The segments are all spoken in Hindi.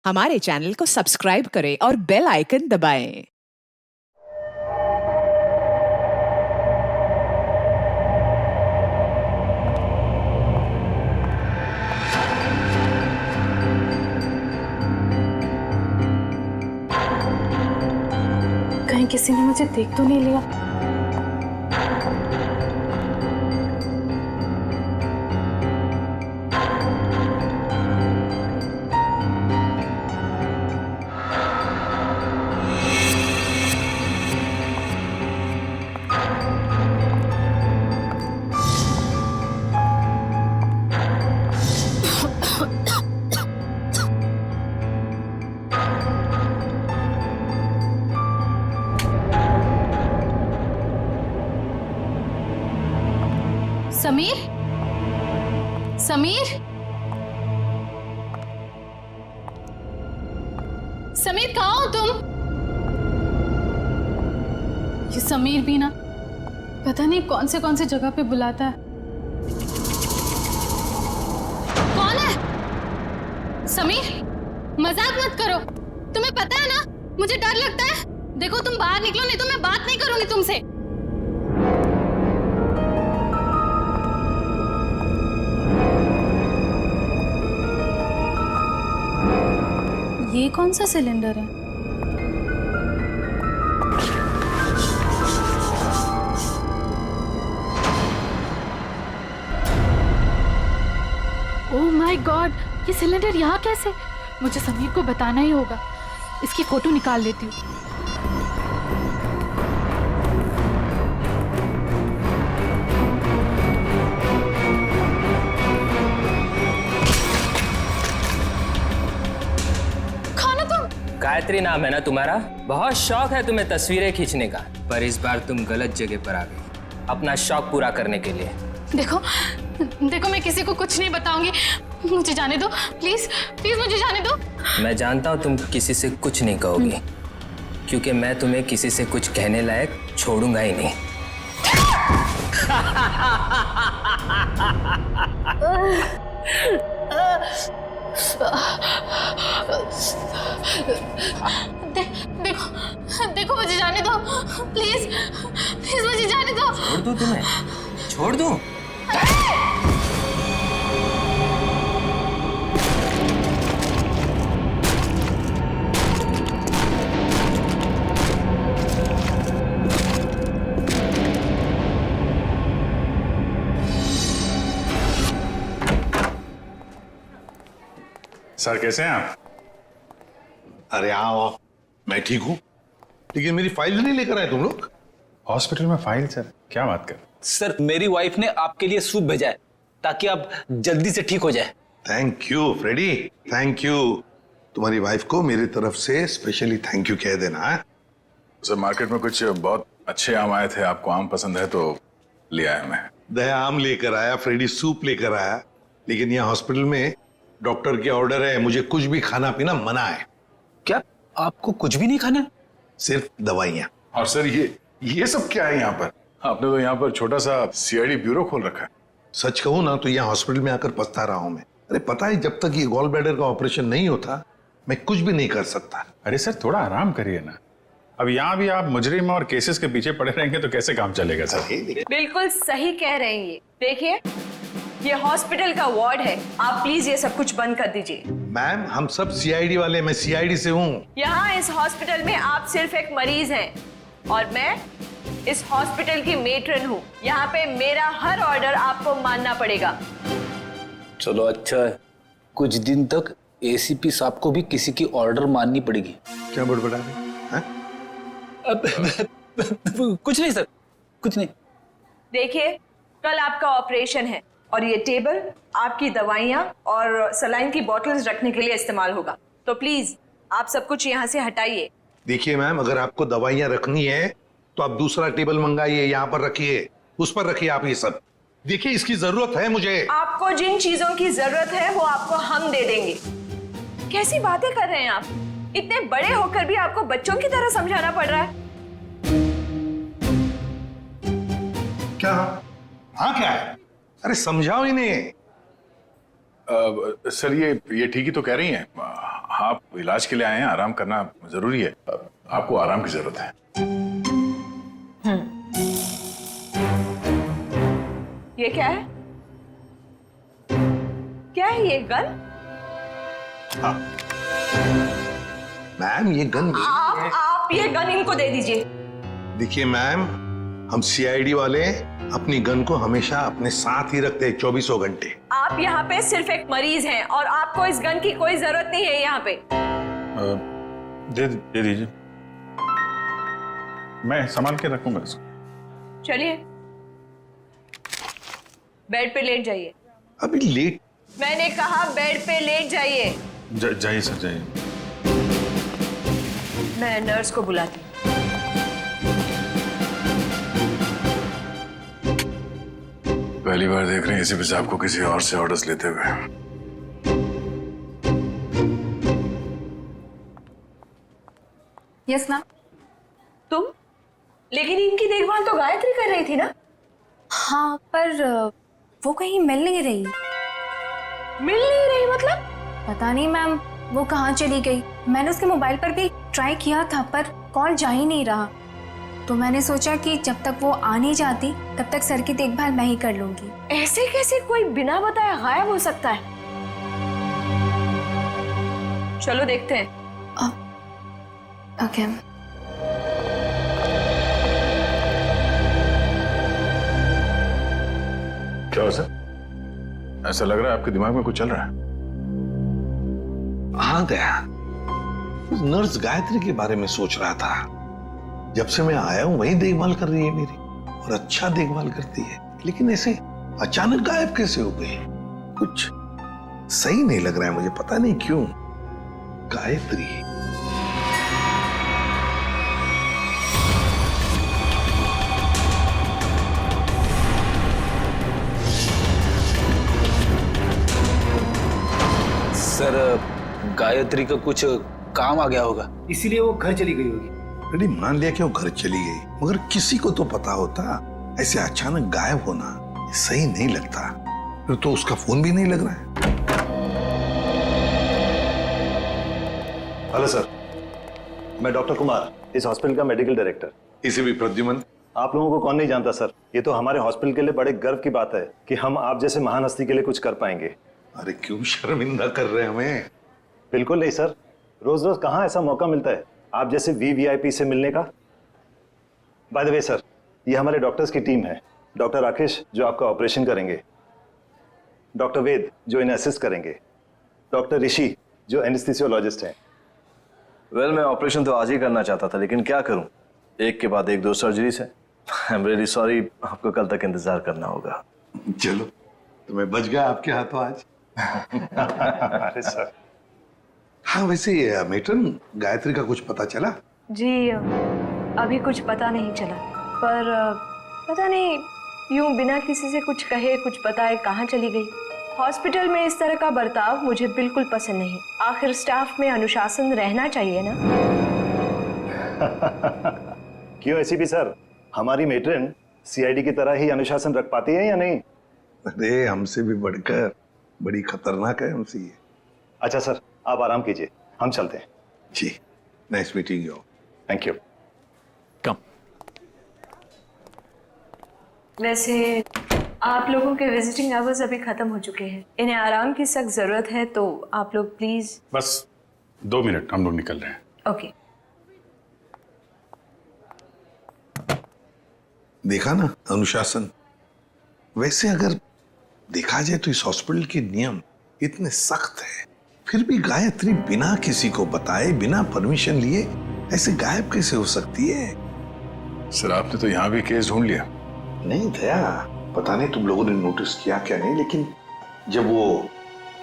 हमारे चैनल को सब्सक्राइब करें और बेल आइकन दबाएं। कहीं किसी ने मुझे देख तो नहीं लिया। समीर, समीर, समीर कहाँ हो तुम? ये समीर भी ना पता नहीं कौन से जगह पे बुलाता है। कौन है? समीर, मजाक मत करो। तुम्हें पता है ना मुझे डर लगता है। देखो तुम बाहर निकलो नहीं तो मैं बात नहीं करूंगी तुमसे। ये कौन सा सिलेंडर है? ओह माय गॉड, ये सिलेंडर यहाँ कैसे? मुझे समीर को बताना ही होगा। इसकी फोटो निकाल लेती हूँ। गायत्री नाम है ना तुम्हारा? बहुत शौक है तुम्हें तस्वीरें खींचने का, पर इस बार तुम गलत जगह पर आ गई अपना शौक पूरा करने के लिए। देखो देखो, मैं किसी को कुछ नहीं बताऊंगी। मुझे जाने दो प्लीज, प्लीज मुझे जाने दो। मैं जानता हूँ तुम किसी से कुछ नहीं कहोगी, क्योंकि मैं तुम्हें किसी से कुछ कहने लायक छोड़ूंगा ही नहीं। देखो देखो, मुझे जाने दो प्लीज, प्लीज मुझे जाने दो। छोड़ दूं तुम्हें? छोड़ दूं? सर कैसे हैं आप? अरे आओ, मैं ठीक हूं, लेकिन मेरी फाइल नहीं लेकर आए तुम लोग। हॉस्पिटल में फाइल? सर क्या बात कर। सर मेरी वाइफ ने आपके लिए सूप भेजा है ताकि आप जल्दी से ठीक हो जाए। Thank you Freddie, thank you. तुम्हारी वाइफ को मेरी तरफ से स्पेशली थैंक यू कह देना है। सर मार्केट में कुछ बहुत अच्छे आम आए थे, आपको आम पसंद है तो ले आया मैं। दया आम लेकर आया, फ्रेडी सूप लेकर आया, लेकिन यहाँ हॉस्पिटल में डॉक्टर के ऑर्डर है, मुझे कुछ भी खाना पीना मना है। क्या आपको कुछ भी नहीं खाना? सिर्फ दवाइयाँ। और सर ये सब क्या है यहाँ पर? आपने तो यहाँ पर छोटा सा सीआईडी ब्यूरो खोल रखा है। सच कहूँ ना तो यहाँ हॉस्पिटल में आकर पछता रहा हूँ मैं। अरे पता है, जब तक ये गॉल ब्लैडर का ऑपरेशन नहीं होता मैं कुछ भी नहीं कर सकता। अरे सर थोड़ा आराम करिए ना। अब यहाँ भी आप मुजरिम और केसेस के पीछे पड़े रहेंगे तो कैसे काम चलेगा सर? बिल्कुल सही कह रहे हैं। ये देखिए, ये हॉस्पिटल का वार्ड है, आप प्लीज ये सब कुछ बंद कर दीजिए। मैम हम सब सीआईडी वाले, मैं सीआईडी से हूँ। यहाँ इस हॉस्पिटल में आप सिर्फ एक मरीज हैं और मैं इस हॉस्पिटल की मेट्रन हूँ। यहाँ पे मेरा हर ऑर्डर आपको मानना पड़ेगा। चलो अच्छा है, कुछ दिन तक एसीपी साहब को भी किसी की ऑर्डर माननी पड़ेगी। क्या बड़बड़ा रहे हैं? कुछ नहीं सर, कुछ नहीं। देखिए, कल आपका ऑपरेशन है और ये टेबल आपकी दवाइयाँ और सलाइन की बोतल्स रखने के लिए इस्तेमाल होगा, तो प्लीज आप सब कुछ यहाँ से हटाइए। देखिए मैम, अगर आपको दवाइयाँ रखनी है तो आप दूसरा टेबल मंगाइए, यहाँ पर रखिए, उस पर रखिए आप ये सब। देखिए इसकी जरूरत है मुझे। आपको जिन चीजों की जरूरत है वो आपको हम दे देंगे। कैसी बातें कर रहे हैं आप? इतने बड़े होकर भी आपको बच्चों की तरह समझाना पड़ रहा है। क्या? हाँ क्या है? अरे समझाओ इन्हें। सर ये ठीक ही तो कह रही हैं। आप इलाज के लिए आए हैं, आराम करना जरूरी है। आपको आराम की जरूरत है। ये क्या है? क्या है ये गन? मैम ये गन आप ये गन इनको दे दीजिए। देखिए मैम, हम सीआईडी वाले अपनी गन को हमेशा अपने साथ ही रखते हैं 24 घंटे। आप यहाँ पे सिर्फ एक मरीज हैं और आपको इस गन की कोई जरूरत नहीं है यहाँ पे। दे दीजिए, मैं संभाल के रखूंगा इसको। चलिए बेड पे लेट जाइए। अभी लेट? मैंने कहा बेड पे लेट जाइए। जाइए सर, जाइए। मैं नर्स को बुलाती हूँ। पहली बार देख रहे हैं एसीपी साहब को किसी और से ऑर्डर्स लेते हुए। Yes ma'am. तुम? लेकिन इनकी देखभाल तो गायत्री कर रही थी ना? हाँ, पर वो कहीं मिल नहीं रही। मिल नहीं रही मतलब? पता नहीं मैम, वो कहाँ चली गई। मैंने उसके मोबाइल पर भी ट्राई किया था पर कॉल जा ही नहीं रहा। तो मैंने सोचा कि जब तक वो आ नहीं जाती तब तक सर की देखभाल मैं ही कर लूंगी। ऐसे कैसे कोई बिना बताए गायब हो सकता है? चलो देखते हैं। ओके। क्या हो सर? ऐसा लग रहा है आपके दिमाग में कुछ चल रहा है। हाँ दया, उस नर्स गायत्री के बारे में सोच रहा था। जब से मैं आया हूं वही देखभाल कर रही है मेरी, और अच्छा देखभाल करती है। लेकिन ऐसे अचानक गायब कैसे हो गई? कुछ सही नहीं लग रहा है मुझे, पता नहीं क्यों। गायत्री सर, गायत्री का कुछ काम आ गया होगा, इसीलिए वो घर चली गई होगी। अरे मान लिया कि वो घर चली गई, मगर किसी को तो पता होता। ऐसे अचानक गायब होना सही नहीं लगता। फिर तो उसका फोन भी नहीं लग रहा है। हेलो सर, मैं डॉक्टर कुमार, इस हॉस्पिटल का मेडिकल डायरेक्टर। इसे भी प्रद्युमन। आप लोगों को कौन नहीं जानता सर। ये तो हमारे हॉस्पिटल के लिए बड़े गर्व की बात है कि हम आप जैसे महान हस्ती के लिए कुछ कर पाएंगे। अरे क्यों शर्मिंदा कर रहे हैं हमें? बिल्कुल नहीं सर, रोज रोज कहाँ ऐसा मौका मिलता है आप जैसे वीवीआईपी से मिलने का। बाय द वे सर, ये हमारे डॉक्टर्स की टीम है। डॉक्टर राकेश जो आपका ऑपरेशन करेंगे, डॉक्टर वेद जो इन्हें असिस्ट करेंगे, डॉक्टर ऋषि जो एनेस्थीसियोलॉजिस्ट हैं। वेल, मैं ऑपरेशन तो आज ही करना चाहता था, लेकिन क्या करूं, एक के बाद एक दो सर्जरीज है। आई एम रियली सॉरी, आपको कल तक इंतजार करना होगा। चलो, तो मैं बच गया आपके हाथों आज। अरे सर। हाँ वैसे मेट्रन, गायत्री का कुछ पता चला? जी अभी कुछ पता नहीं चला, पर पता नहीं यूं बिना किसी से कुछ कहे कुछ बताए कहाँ चली गई। हॉस्पिटल में इस तरह का बर्ताव मुझे बिल्कुल पसंद नहीं। आखिर स्टाफ में अनुशासन रहना चाहिए ना। क्यों एसीपी सर, हमारी मेट्रन सीआईडी की तरह ही अनुशासन रख पाती है या नहीं? अरे हमसे भी बढ़कर बड़ी खतरनाक है हमसे ये। अच्छा सर, आप आराम कीजिए, हम चलते हैं। जी, nice meeting you. Thank you. कम। वैसे आप लोगों के विजिटिंग आवर्स अभी खत्म हो चुके हैं। इन्हें आराम की सख्त जरूरत है, तो आप लोग प्लीज। बस 2 मिनट, हम लोग निकल रहे हैं। ओके। देखा ना अनुशासन। वैसे अगर देखा जाए तो इस हॉस्पिटल के नियम इतने सख्त हैं, फिर भी गायत्री बिना किसी को बताए, बिना परमिशन लिए ऐसे गायब कैसे हो सकती है? सर आपने तो यहाँ भी केस ढूंढ लिया। नहीं दया, पता नहीं तुम लोगों ने नोटिस किया क्या नहीं, लेकिन जब वो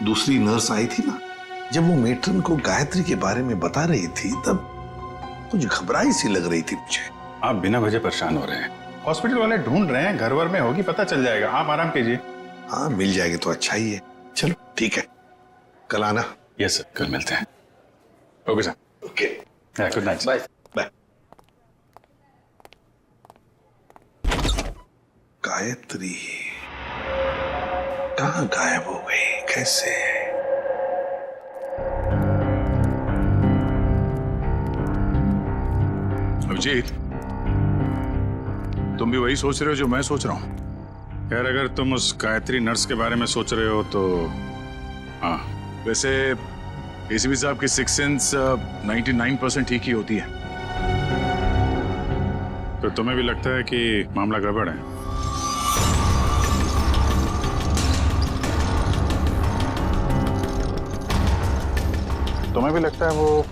दूसरी नर्स आई थी ना, जब वो मेट्रन को गायत्री के बारे में बता रही थी, तब कुछ घबराई सी लग रही थी मुझे। आप बिना वजह परेशान हो रहे हैं। हॉस्पिटल वाले ढूंढ रहे हैं, घर वर में होगी, पता चल जाएगा। आप आराम कीजिए। हाँ मिल जाएगी तो अच्छा ही है। चलो ठीक है, कल आना। यस सर, कल मिलते हैं। Okay sir. Okay, good night. Bye. Bye. Gayatri कहाँ गायब हो गई, कैसे? जीत, तुम भी वही सोच रहे हो जो मैं सोच रहा हूँ? खैर, अगर तुम उस गायत्री नर्स के बारे में सोच रहे हो तो हाँ, वैसे एसीपी साहब की सिक्स सेंस 99% ठीक ही होती है। तो तुम्हें भी लगता है कि मामला गड़बड़ है? तुम्हें भी लगता है वो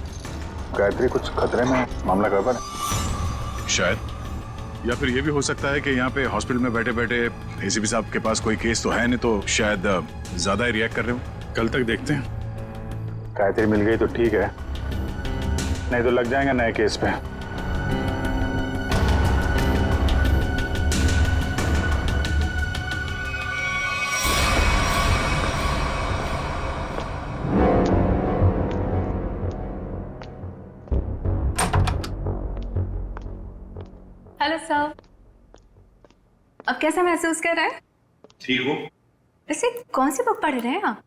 गायत्री कुछ खतरे में, मामला गड़बड़ है? शायद, या फिर ये भी हो सकता है कि यहाँ पे हॉस्पिटल में बैठे बैठे एसीपी साहब के पास कोई केस तो है नहीं, तो शायद ज्यादा ही रिएक्ट कर रहे हो। कल तक देखते हैं। गायत्री मिल गई तो ठीक है, नहीं तो लग जाएंगे नए केस पे। हेलो सर, अब कैसा महसूस कर रहे हैं? ठीक हो? वैसे कौन सी बुक पढ़ रहे हैं आप?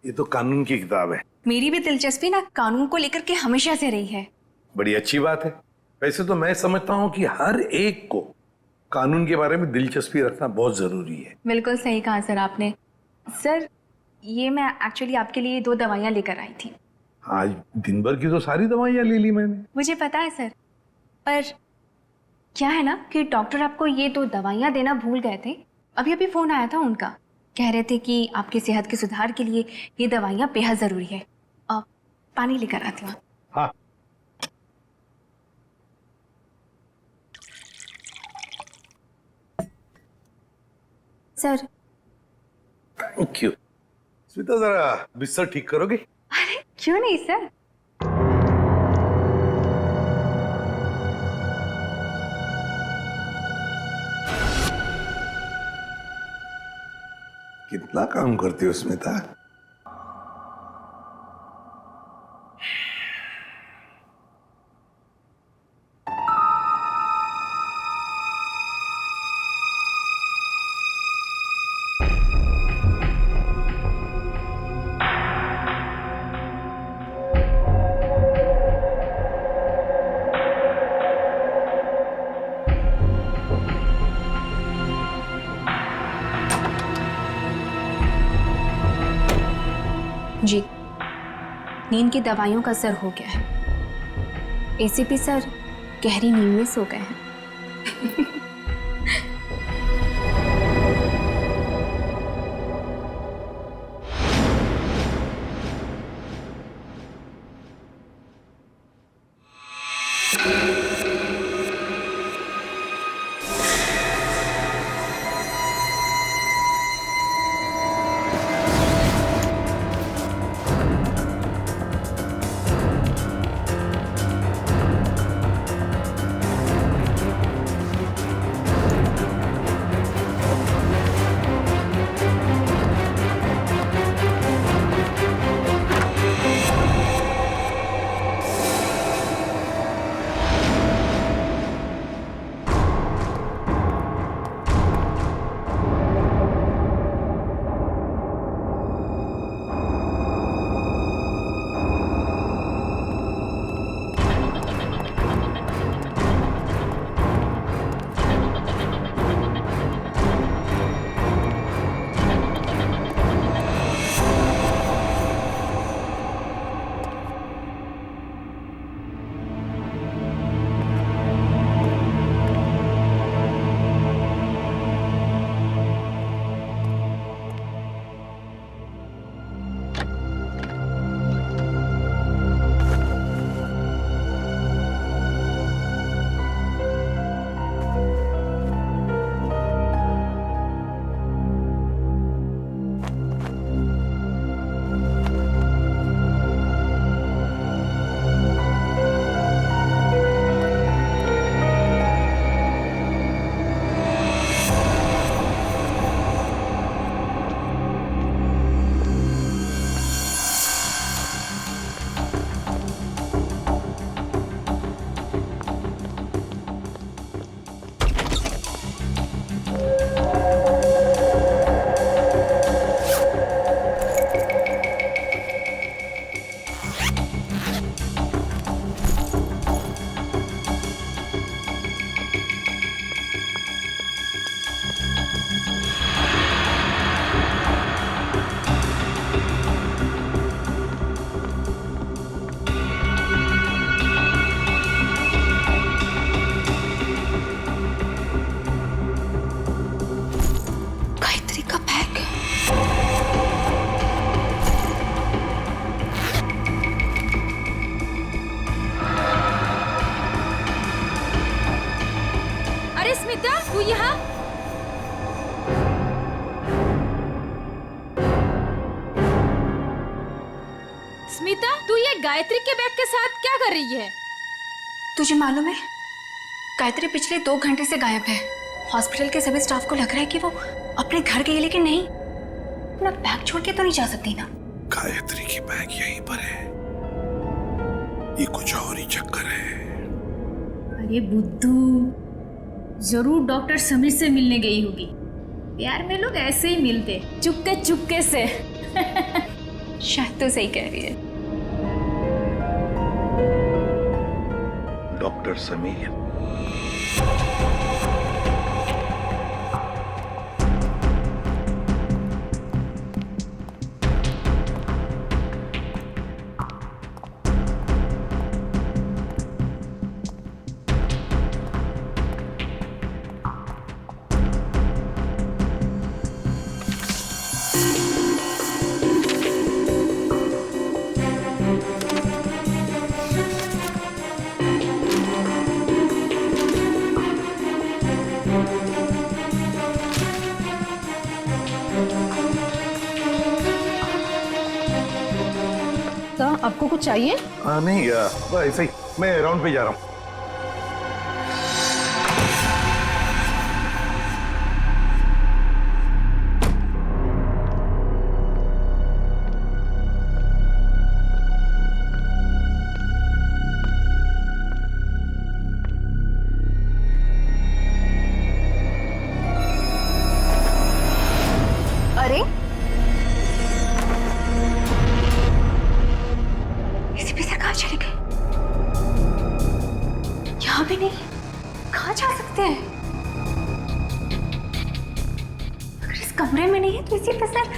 ये तो कानून की किताब है। मेरी भी दिलचस्पी ना कानून को लेकर के हमेशा से रही है। बड़ी अच्छी बात है। वैसे तो मैं समझता हूँ कि हर एक को कानून के बारे में दिलचस्पी रखना बहुत जरूरी है। बिल्कुल सही कहा सर आपने। सर, ये मैं एक्चुअली आपके लिए 2 दवाइयाँ लेकर आई थी। आज दिन भर की तो सारी दवाइयाँ ले ली मैंने। मुझे पता है सर, पर क्या है ना कि डॉक्टर आपको ये 2 दवाइयाँ देना भूल गए थे। अभी अभी फोन आया था उनका, कह रहे थे कि आपकी सेहत के सुधार के लिए ये दवाइयाँ बेहद जरूरी है। अब पानी लेकर आती हूँ। हाँ, सर। Thank you. स्मिता, जरा बिस्तर ठीक करोगे? अरे क्यों नहीं सर। कितना काम करती हो स्मिता? जी, नींद की दवाइयों का असर हो गया है। एसीपी सर गहरी नींद में सो गए हैं। यहाँ? स्मिता, तू ये गायत्री के बैग के साथ क्या कर रही है? तुझे मालूम है, गायत्री पिछले 2 घंटे से गायब है। हॉस्पिटल के सभी स्टाफ को लग रहा है कि वो अपने घर गई, लेकिन नहीं, अपना बैग छोड़ के तो नहीं जा सकती ना। गायत्री की बैग यहीं पर है, ये कुछ और ही चक्कर है। अरे बुद्धू, जरूर डॉक्टर समीर से मिलने गई होगी। प्यार में लोग ऐसे ही मिलते, चुपके चुपके से। शायद तो सही कह रही है। डॉक्टर समीर, आपको कुछ चाहिए? नहीं, ऐसे ही मैं राउंड पे जा रहा हूँ। अरे एसीपी सर कहाँ चले गए? यहाँ भी नहीं, कहाँ जा सकते हैं? अगर इस कमरे में नहीं है तो एसीपी सर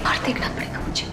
बाहर देखना पड़ेगा मुझे।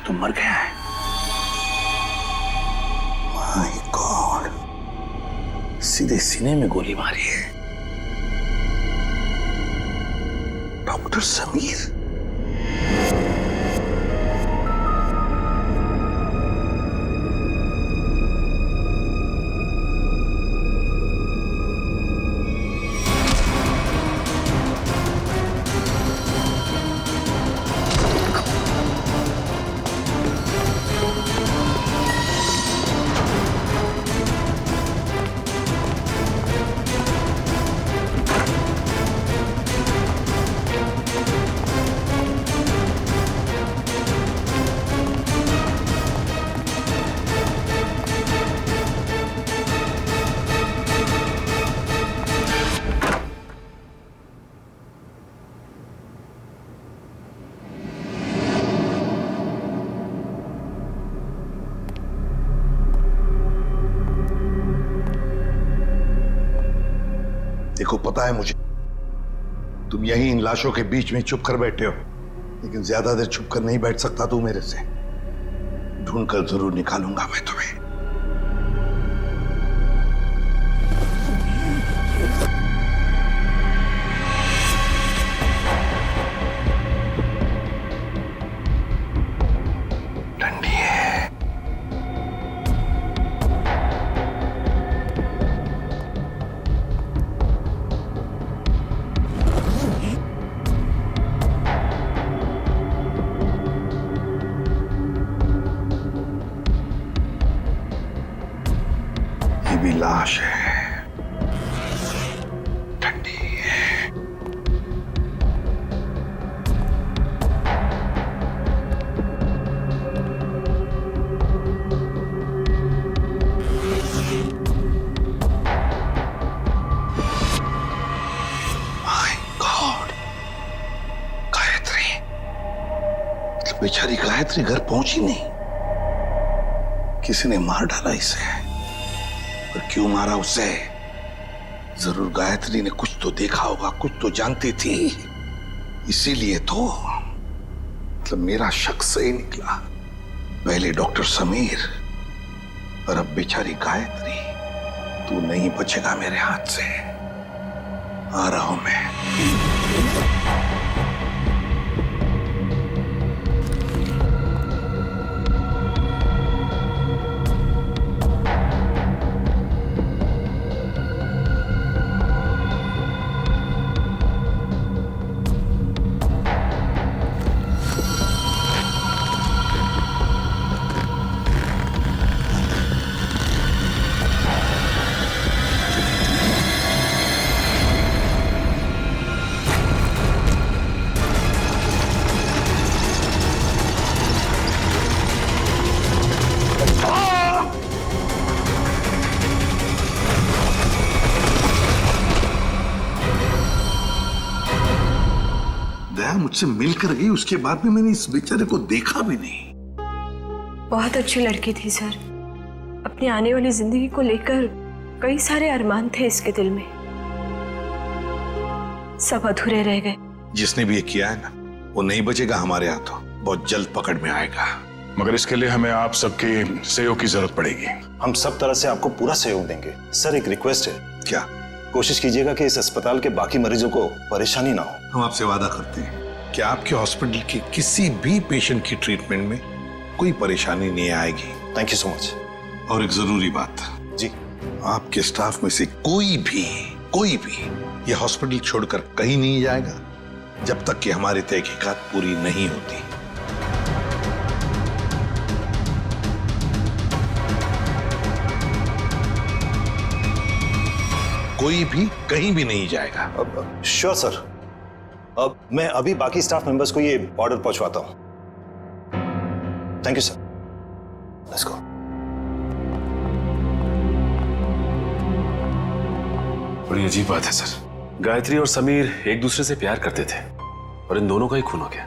तो मर गया है। माय गॉड, सीधे सीने में गोली मारी है। डॉक्टर समीर, देखो पता है मुझे तुम यहीं इन लाशों के बीच में चुप कर बैठे हो, लेकिन ज्यादा देर चुप कर नहीं बैठ सकता तू मेरे से। ढूंढ कर जरूर निकालूंगा मैं तुम्हें। ठंडी है। ये भी लाश है, ठंडी है। My God, Gayatri. मतलब बेचारी गायत्री घर पहुंची नहीं, किसी ने मार डाला इसे। पर क्यों मारा उसे? जरूर गायत्री ने कुछ तो देखा होगा, कुछ तो जानती थी, इसीलिए तो। मतलब मेरा शक सही निकला। पहले डॉक्टर समीर और अब बेचारी गायत्री। तू नहीं बचेगा मेरे हाथ से। आ रहा हूं मैं। दया मुझसे मिलकर गई, उसके बाद भी मैंने इस बेचारे को देखा भी नहीं। बहुत अच्छी लड़की थी सर। अपनी आने वाली जिंदगी को लेकर कई सारे अरमान थे इसके दिल में, सब अधूरे रह गए। जिसने भी ये किया है ना, वो नहीं बचेगा हमारे हाथों, बहुत जल्द पकड़ में आएगा। मगर इसके लिए हमें आप सबके सहयोग की जरूरत पड़ेगी। हम सब तरह से आपको पूरा सहयोग देंगे। सर एक रिक्वेस्ट है, क्या? कोशिश कीजिएगा कि इस अस्पताल के बाकी मरीजों को परेशानी ना हो। हम आपसे वादा करते हैं कि आपके हॉस्पिटल के किसी भी पेशेंट की ट्रीटमेंट में कोई परेशानी नहीं आएगी। Thank you so much. और एक जरूरी बात जी, आपके स्टाफ में से कोई भी ये हॉस्पिटल छोड़कर कहीं नहीं जाएगा जब तक कि हमारी तहकीकात पूरी नहीं होती। कोई भी कहीं भी नहीं जाएगा। Sure sir. अब मैं अभी बाकी स्टाफ मेंबर्स को ये ऑर्डर पहुंचवाता हूं। Thank you sir. Let's go. बड़ी अजीब बात है सर। गायत्री और समीर एक दूसरे से प्यार करते थे और इन दोनों का ही खून हो गया।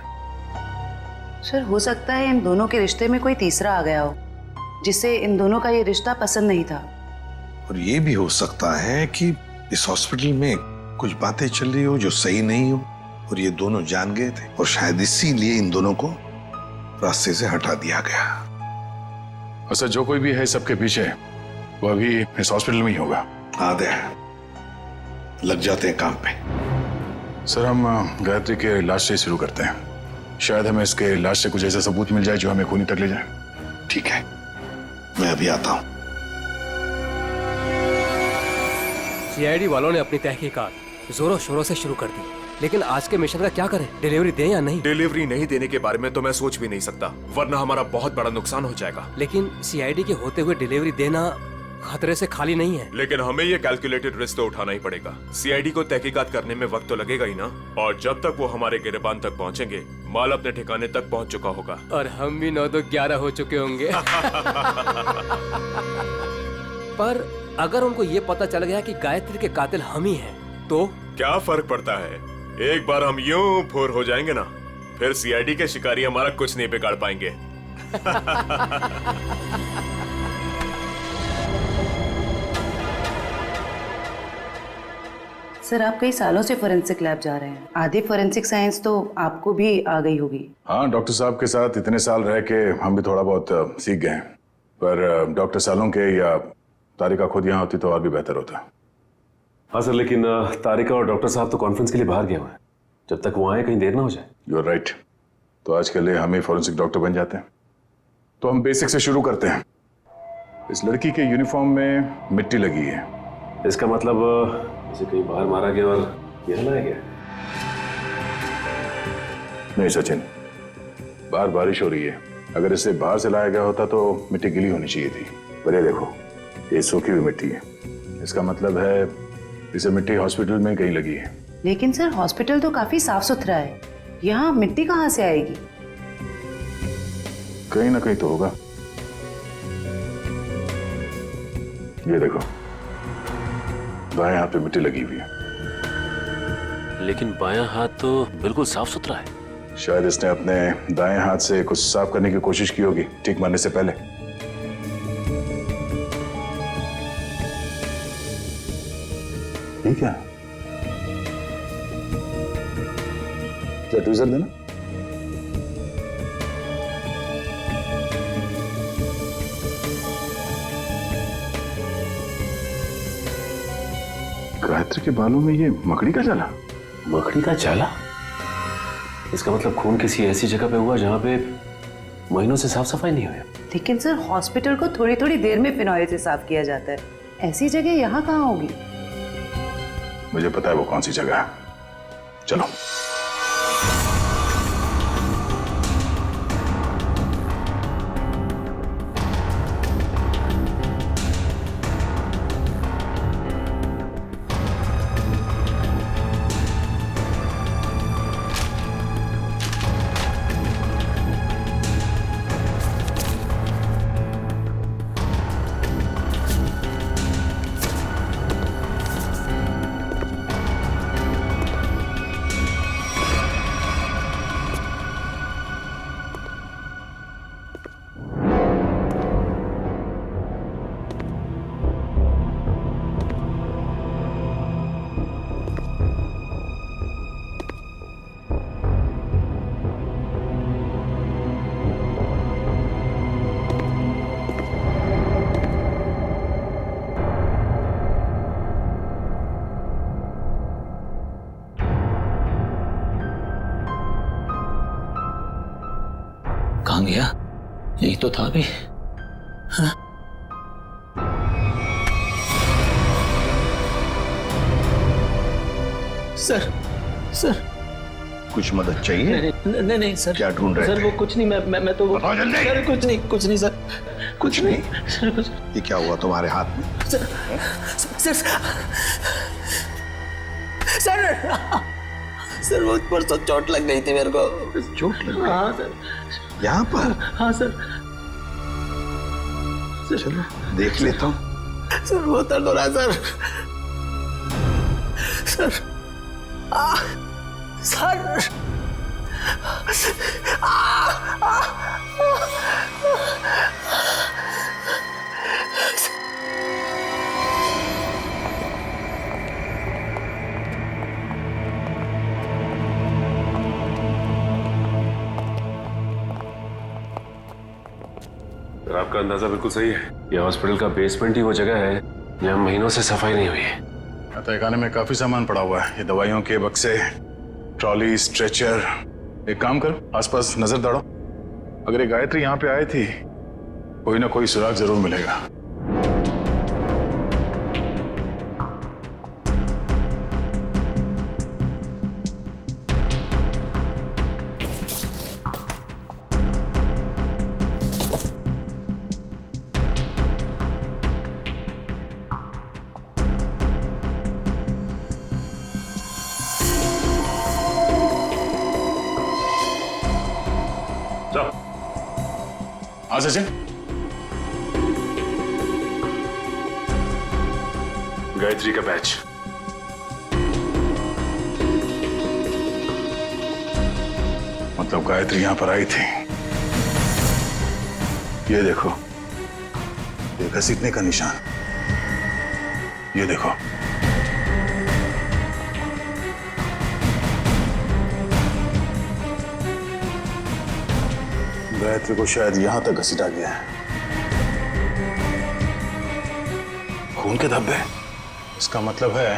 सर हो सकता है इन दोनों के रिश्ते में कोई तीसरा आ गया हो, जिससे इन दोनों का ये रिश्ता पसंद नहीं था। और ये भी हो सकता है कि इस हॉस्पिटल में कुछ बातें चल रही हो जो सही नहीं हो, और ये दोनों जान गए थे, और शायद इसीलिए इन दोनों को रास्ते से हटा दिया गया। अच्छा, जो कोई भी है सबके पीछे, वो अभी इस हॉस्पिटल में ही होगा। आदे लग जाते हैं काम पे। सर, हम गायत्री के लाश से शुरू करते हैं। शायद हमें इसके लाश से कुछ ऐसा सबूत मिल जाए जो हमें खूनी तक ले जाए। ठीक है, मैं अभी आता हूं। सीआईडी वालों ने अपनी तहकीकात जोरों शोरों से शुरू कर दी, लेकिन आज के मिशन का क्या करें? डिलीवरी दें या नहीं? डिलीवरी नहीं देने के बारे में तो मैं सोच भी नहीं सकता, वरना हमारा बहुत बड़ा नुकसान हो जाएगा। लेकिन सीआईडी के होते हुए डिलीवरी देना खतरे से खाली नहीं है। लेकिन हमें ये कैलकुलेटेड रिस्क तो उठाना ही पड़ेगा। सीआईडी को तहकीकात करने में वक्त तो लगेगा ही ना, और जब तक वो हमारे गिरबान तक पहुंचेंगे, माल अपने ठिकाने तक पहुंच चुका होगा और हम भी 9-11 हो चुके होंगे। पर अगर उनको ये पता चल गया कि गायत्री के कातिल हम ही हैं, तो क्या फर्क पड़ता है? एक बार हम यूं फुर हो जाएंगे ना, फिर सीआईडी के शिकारी हमारा कुछ नहीं बिगाड़ पाएंगे। सर आप कई सालों से फोरेंसिक लैब जा रहे हैं, आधी फोरेंसिक साइंस तो आपको भी आ गई होगी। हाँ, डॉक्टर साहब के साथ इतने साल रह के हम भी थोड़ा बहुत सीख गए हैं। पर डॉक्टर सालों के या तारिका खुद यहाँ होती तो और भी बेहतर होता। हाँ सर, लेकिन तारिका और डॉक्टर साहब तो कॉन्फ्रेंस के लिए बाहर गए हुए हैं। जब तक वो आए कहीं देर ना हो जाए। You are right. तो आज के लिए हम ही फॉरेंसिक डॉक्टर बन जाते हैं। तो हम बेसिक से शुरू करते हैं। इस लड़की के यूनिफॉर्म में मिट्टी लगी है। इसका मतलब इसे कहीं बाहर मारा गया और यहाँ लाया गया। नहीं सचिन, बाहर बारिश हो रही है। अगर इसे बाहर से लाया गया होता तो मिट्टी गीली होनी चाहिए थी। पर ये देखो, ये सूखी हुई मिट्टी है। इसका मतलब है इसे मिट्टी हॉस्पिटल में कहीं लगी है। लेकिन सर हॉस्पिटल तो काफी साफ सुथरा है, यहाँ मिट्टी कहाँ से आएगी? कहीं ना कहीं तो होगा। ये देखो, बाएं हाथ पे मिट्टी लगी हुई है। लेकिन बायां हाथ तो बिल्कुल साफ सुथरा है। शायद इसने अपने दाएं हाथ से कुछ साफ करने की कोशिश की होगी ठीक मारने से पहले। ठीक है, क्या ट्वीजर देना? गायत्री के बालों में ये मकड़ी का जाला। मकड़ी का जाला? इसका मतलब खून किसी ऐसी जगह पे हुआ जहां पे महीनों से साफ सफाई नहीं हुई। लेकिन सर हॉस्पिटल को थोड़ी थोड़ी देर में फिनॉइल से साफ किया जाता है, ऐसी जगह यहाँ कहाँ होगी? मुझे पता है वो कौन सी जगह है। चलो। कहाँ गया? यही तो था अभी। हाँ? सर, सर कुछ मदद चाहिए? नहीं नहीं सर। क्या ढूंढ रहे सर थे? वो कुछ नहीं, मैं तो बताओ जल्दी। सर कुछ नहीं सर, कुछ नहीं? सर कुछ। ये क्या हुआ तुम्हारे हाथ में? सर सर सर वो परसों चोट लग गई थी मेरे को। चोट लग गई? हाँ सर। यहाँ पर? हाँ सर। चलो देख लेता हूँ। सर वो दर्द हो रहा है सर। सर सर आपका अंदाजा बिल्कुल सही है। यह हॉस्पिटल का बेसमेंट ही वो जगह है जहाँ महीनों से सफाई नहीं हुई है। तहखाने में काफी सामान पड़ा हुआ है। ये दवाइयों के बक्से, ट्रॉली, स्ट्रेचर। एक काम करो, आसपास नजर दौड़ो। अगर ये गायत्री यहाँ पे आई थी, कोई ना कोई सुराग जरूर मिलेगा। हाँ सचिन, गायत्री का बैच। मतलब गायत्री यहां पर आई थी। ये देखो, ये घसीटने का निशान। ये देखो, गायत्री को शायद यहां तक घसीटा गया है। खून के धब्बे, इसका मतलब है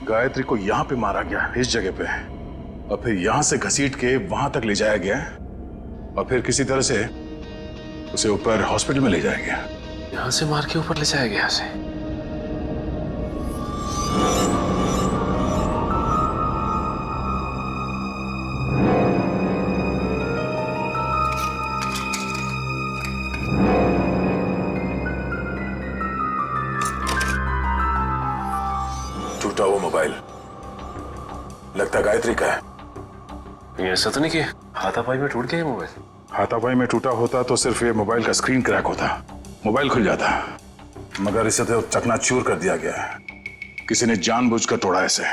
गायत्री को यहां पे मारा गया, इस जगह पे, और फिर यहां से घसीट के वहां तक ले जाया गया, और फिर किसी तरह से उसे ऊपर हॉस्पिटल में ले जाया गया। यहां से मार के ऊपर ले जाया गया उसे। टूटा वो मोबाइल लगता गायत्री का है। ये ऐसा तो नहीं कि हाथापाई में टूट गया ये मोबाइल? हाथापाई में टूटा होता तो सिर्फ ये मोबाइल का स्क्रीन क्रैक होता, मोबाइल खुल जाता, मगर इसे तो चकनाचूर कर दिया गया है। किसी ने जानबूझकर तोड़ा, इसे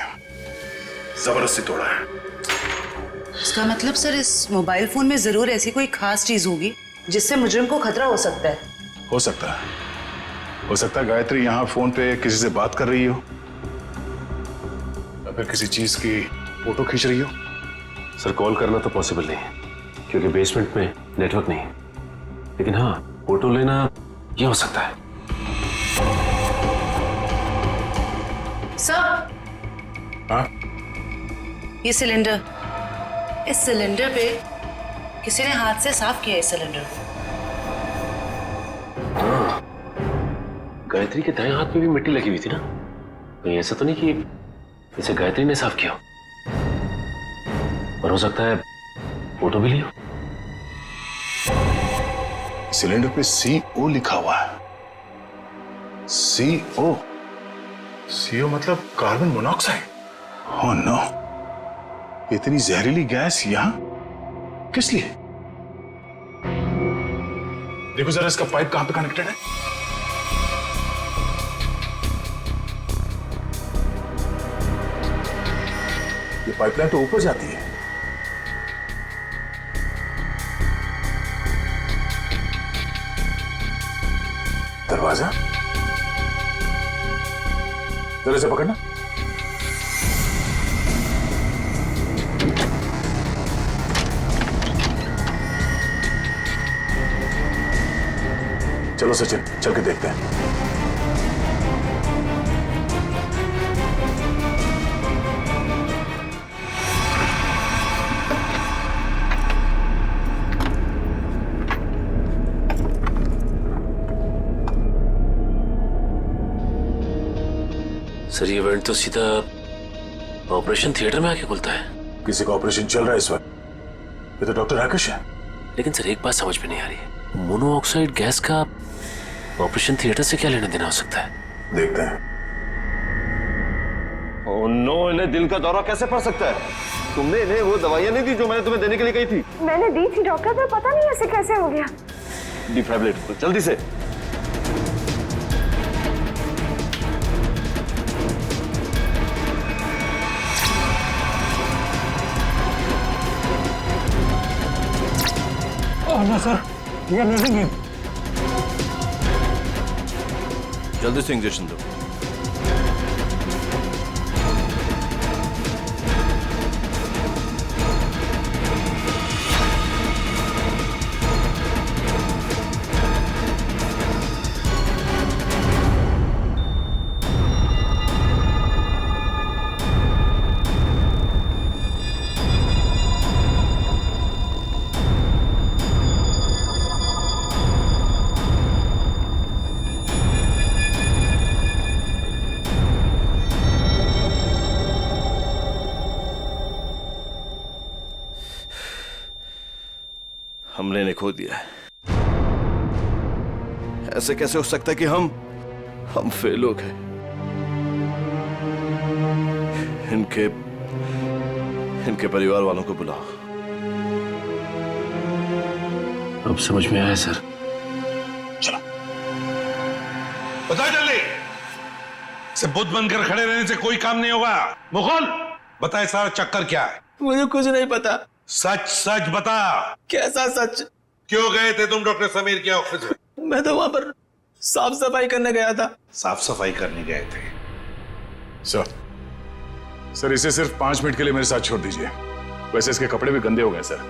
जबरदस्ती तोड़ा है। इसका मतलब सर इस मोबाइल फोन में जरूर ऐसी कोई खास चीज होगी जिससे मुजरिम को खतरा हो सकता है। हो सकता है, हो सकता है गायत्री यहाँ फोन पे किसी से बात कर रही हो, या फिर किसी चीज की फोटो खींच रही हो। सर कॉल करना तो पॉसिबल नहीं है क्योंकि बेसमेंट में नेटवर्क नहीं है, लेकिन हाँ फोटो लेना ये हो सकता है। सर, हाँ? ये सिलेंडर, इस सिलेंडर पे किसी ने हाथ से साफ किया है इस सिलेंडर को। हाँ, गायत्री के दाएं हाथ पे भी मिट्टी लगी हुई थी ना, कहीं ऐसा तो नहीं कि इसे गायत्री ने साफ किया, और हो सकता है फोटो भी लियो। सिलेंडर पे CO लिखा हुआ है। CO, CO मतलब कार्बन मोनोऑक्साइड। ओह नो, इतनी जहरीली गैस यहां किस लिए? देखो जरा इसका पाइप कहां पे कनेक्टेड है। ये पाइपलाइन तो ऊपर जाती है। दरवाजा जरा से पकड़ना। चलो सचिन, चल के देखते हैं। सर ये इवेंट तो सीधा ऑपरेशन थिएटर में आके खुलता है। किसी का ऑपरेशन चल रहा है इस वक्त। ये तो डॉक्टर राकेश है। लेकिन सर एक बात समझ में नहीं आ रही है, मोनोऑक्साइड गैस का ऑपरेशन थिएटर से क्या लेना देना हो सकता है? देखते हैं। ओह नो, इन्हें दिल का दौरा कैसे पड़ सकता है? तुमने इन्हें वो दवाइयां नहीं दी जो मैंने तुम्हें देने के लिए कही थी? मैंने दी थी डॉक्टर, पर पता नहीं ऐसे कैसे हो गया। डिफाइब्रिलेट जल्दी से। ना सर, ये नहीं। जल्दी से इंजेक्शन दो। हमने इन्हें खो दिया है। ऐसे कैसे हो सकता है कि हम फेल हो गए? इनके परिवार वालों को बुलाओ। अब समझ में आया सर। चलो बताओ जल्दी। से बुद्ध बनकर खड़े रहने से कोई काम नहीं होगा। मुकुल, बताए सारा चक्कर क्या है? मुझे कुछ नहीं पता। सच सच बता। कैसा सच? क्यों गए थे तुम डॉक्टर समीर के ऑफिस में? मैं तो वहां पर साफ सफाई करने गया था। साफ सफाई करने गए थे? सर इसे सिर्फ 5 मिनट के लिए मेरे साथ छोड़ दीजिए। वैसे इसके कपड़े भी गंदे हो गए सर,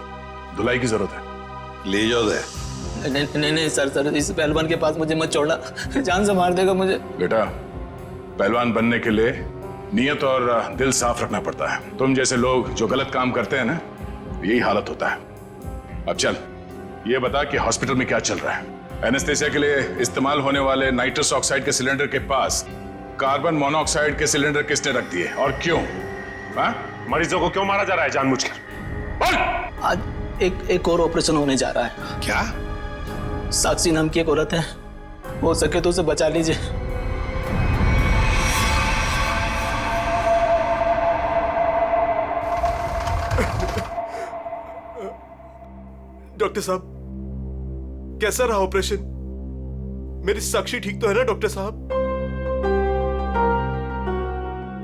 धुलाई की जरूरत है। ले जाओ दे। नहीं नहीं सर सर, इस पहलवान के पास मुझे मत छोड़ना, जान से मार देगा मुझे। बेटा, पहलवान बनने के लिए नियत और दिल साफ रखना पड़ता है। तुम जैसे लोग जो गलत काम करते हैं ना, यही हालत होता है। अब चल, ये बता कि हॉस्पिटल में क्या चल रहा है? एनेस्थेसिया के लिए इस्तेमाल होने वाले नाइट्रस ऑक्साइड के सिलेंडर के पास कार्बन मोनोऑक्साइड के सिलेंडर किसने रख दिए और क्यों? मरीजों को क्यों मारा जा रहा है जानबूझकर? बोल। आज एक और ऑपरेशन होने जा रहा है। क्या? साक्षी नाम की एक औरत है, हो सके तो उसे बचा लीजिए। डॉक्टर साहब, कैसा रहा ऑपरेशन? मेरी साक्षी ठीक तो है ना डॉक्टर साहब?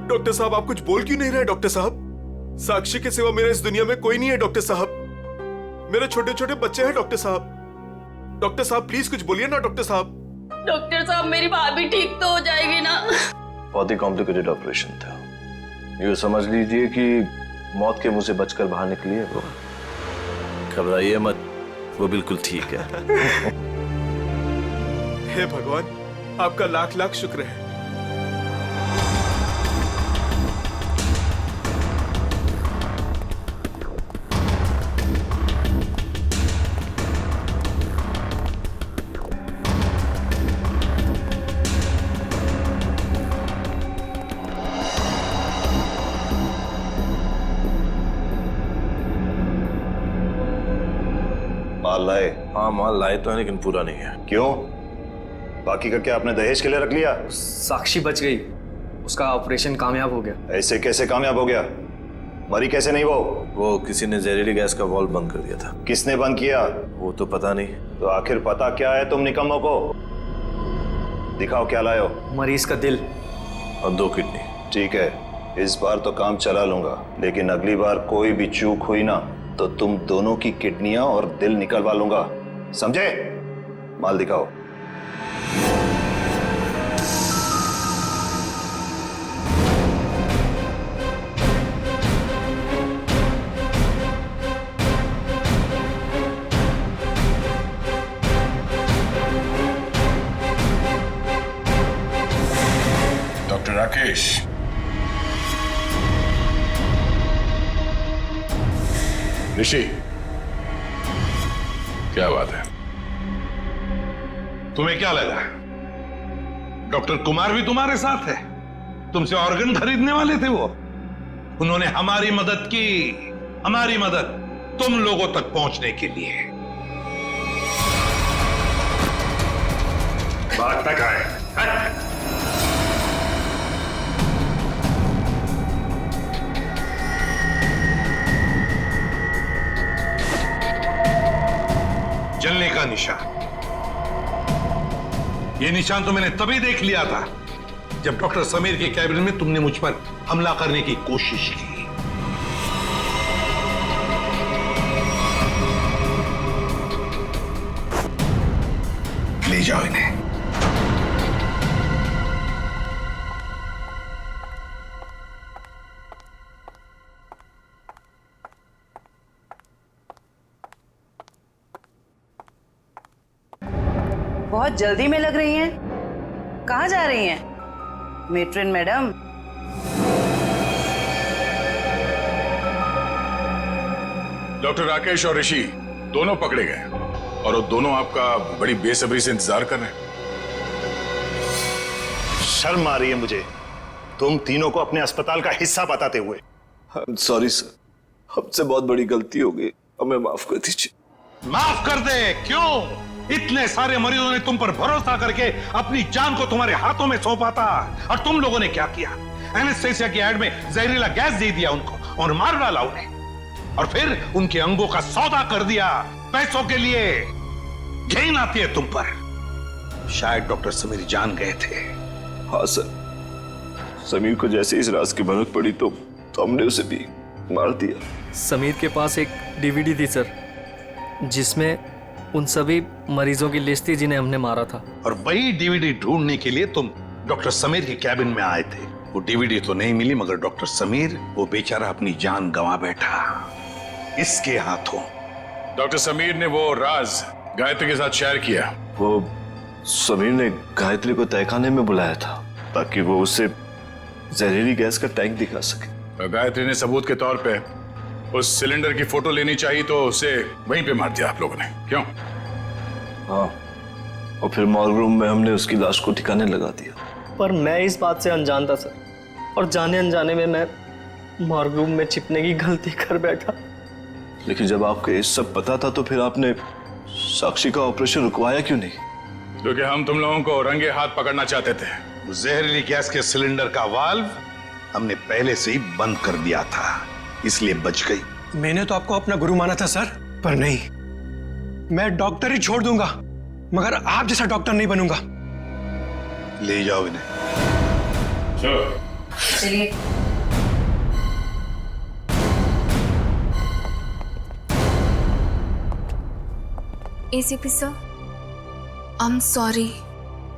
डॉक्टर साहब, आप कुछ बोल क्यों नहीं रहे डॉक्टर साहब? साक्षी के सिवा मेरे इस दुनिया में कोई नहीं है डॉक्टर साहब। मेरे छोटे छोटे बच्चे हैं डॉक्टर साहब। डॉक्टर साहब प्लीज कुछ बोलिए ना डॉक्टर साहब। डॉक्टर साहब, मेरी भाभी ठीक तो हो जाएगी ना? बहुत ही कॉम्प्लिकेटेड ऑपरेशन था। यूँ समझ लीजिए कि मौत के मुंह से बचकर बाहर निकली है वो। घबराइए मत, वो बिल्कुल ठीक है। हे भगवान, आपका लाख लाख शुक्र है। माल लाए? हाँ माल लाए तो है, लेकिन पूरा नहीं है। क्यों? बाकी का क्या आपने दहेज के लिए रख लिया? साक्षी बच गई, उसका ऑपरेशन कामयाब हो गया। ऐसे कैसे कामयाब हो गया? मरी कैसे नहीं वो किसी ने जहरीली गैस का वाल्व बंद कर दिया था। किसने बंद किया? वो तो पता नहीं। तो आखिर पता क्या है तुम निकम्मों को? दिखाओ क्या लाए हो। मरीज का दिल और 2 किडनी। ठीक है, इस बार तो काम चला लूंगा, लेकिन अगली बार कोई भी चूक हुई ना तो तुम दोनों की किडनियां और दिल निकलवा लूंगा, समझे? माल दिखाओ। डॉक्टर राकेश, ऋषि, क्या बात है? तुम्हें क्या लगा डॉक्टर कुमार भी तुम्हारे साथ है? तुमसे ऑर्गन खरीदने वाले थे वो। उन्होंने हमारी मदद की, हमारी मदद तुम लोगों तक पहुंचने के लिए। बात तक आए। जलने का निशान, ये निशान तो मैंने तभी देख लिया था जब डॉक्टर समीर के कैबिन में तुमने मुझ पर हमला करने की कोशिश की। ले जाओ इन्हें। बहुत जल्दी में लग रही हैं। कहाँ जा रही हैं मेट्रिन मैडम? डॉक्टर राकेश और ऋषि दोनों पकड़े गए और वो दोनों आपका बड़ी बेसब्री से इंतजार कर रहे हैं। शर्म आ रही है मुझे तुम तीनों को अपने अस्पताल का हिस्सा बताते हुए। सॉरी सर, हमसे बहुत बड़ी गलती हो गई, हमें माफ कर दीजिए। माफ कर दे? क्यों? इतने सारे मरीजों ने तुम पर भरोसा करके अपनी जान को तुम्हारे हाथों में सौंपा था, और तुम लोगों ने क्या किया? एनेस्थेसिया की एड में जहरीला गैस दे दिया उनको और मार डाला उन्हें, और फिर उनके अंगों का सौदा कर दिया पैसों के लिए। घिन आती है तुम पर। शायद डॉक्टर समीर जान गए थे। हाँ सर, समीर को जैसे इस राज की भनक पड़ी तो हमने उसे भी मार दिया। समीर के पास एक डीवीडी थी सर, जिसमें उन सभी मरीजों की लिस्ट थी जिन्हें हमने मारा था। और वही डीवीडी ढूंढने के लिए तुम डॉक्टर समीर के कैबिन में आए थे। वो डीवीडी तो नहीं मिली, मगर डॉक्टर समीर वो बेचारा अपनी जान गंवा बैठा। इसके हाथों डॉक्टर समीर ने वो राज गायत्री के साथ शेयर किया। वो समीर ने गायत्री को तहखाने में बुलाया था ताकि वो उसे जहरीली गैस का टैंक दिखा सके। तो गायत्री ने सबूत के तौर पे उस सिलेंडर की फोटो लेनी चाहिए तो उसे वहीं पे मार दिया आप लोगों ने, क्यों? हाँ, और फिर मॉर्ग रूम में हमने उसकी लाश को ठिकाने लगा दिया। पर मैं इस बात से अनजान था सर, और जाने अनजाने में मैं मॉर्ग रूम में छिपने की गलती कर बैठा। लेकिन जब आपको ये सब पता था तो फिर आपने साक्षी का ऑपरेशन रुकवाया क्यों नहीं? क्योंकि हम तुम लोगों को रंगे हाथ पकड़ना चाहते थे। जहरीली गैस के सिलेंडर का वाल्व हमने पहले से ही बंद कर दिया था, इसलिए बच गई। मैंने तो आपको अपना गुरु माना था सर, पर नहीं, मैं डॉक्टर ही छोड़ दूंगा मगर आप जैसा डॉक्टर नहीं बनूंगा। ले जाओ इन्हें। चलिए। ACP sir, I am sorry,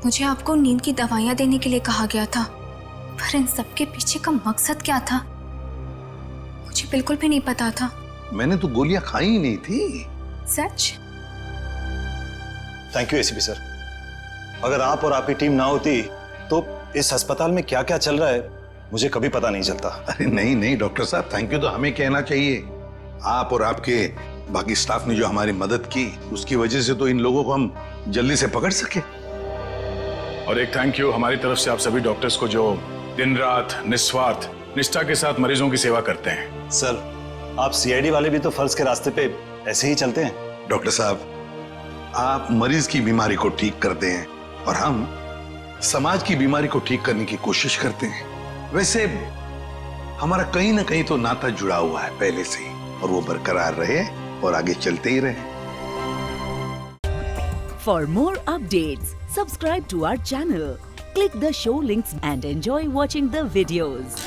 मुझे आपको नींद की दवाइयां देने के लिए कहा गया था, पर इन सब के पीछे का मकसद क्या था मुझे बिल्कुल भी नहीं पता था। मैंने तो गोलियां खाई ही नहीं थी। सच? Thank you ACP sir. अगर आप और आपकी टीम ना होती तो इस अस्पताल में क्या क्या चल रहा है मुझे कभी पता नहीं चलता। अरे नहीं नहीं डॉक्टर साहब, थैंक यू तो हमें कहना चाहिए। आप और आपके बाकी स्टाफ ने जो हमारी मदद की उसकी वजह से तो इन लोगों को हम जल्दी से पकड़ सके। और एक थैंक यू हमारी तरफ से आप सभी डॉक्टर्स को जो दिन रात निस्वार्थ निष्ठा के साथ मरीजों की सेवा करते हैं। सर, आप सीआईडी वाले भी तो फर्ज के रास्ते पे ऐसे ही चलते हैं। डॉक्टर साहब, आप मरीज की बीमारी को ठीक करते हैं और हम समाज की बीमारी को ठीक करने की कोशिश करते हैं। वैसे हमारा कहीं ना कहीं तो नाता जुड़ा हुआ है पहले से ही, और वो बरकरार रहे और आगे चलते ही रहे। For more updates, subscribe to our channel, click the show links and enjoy watching the videos.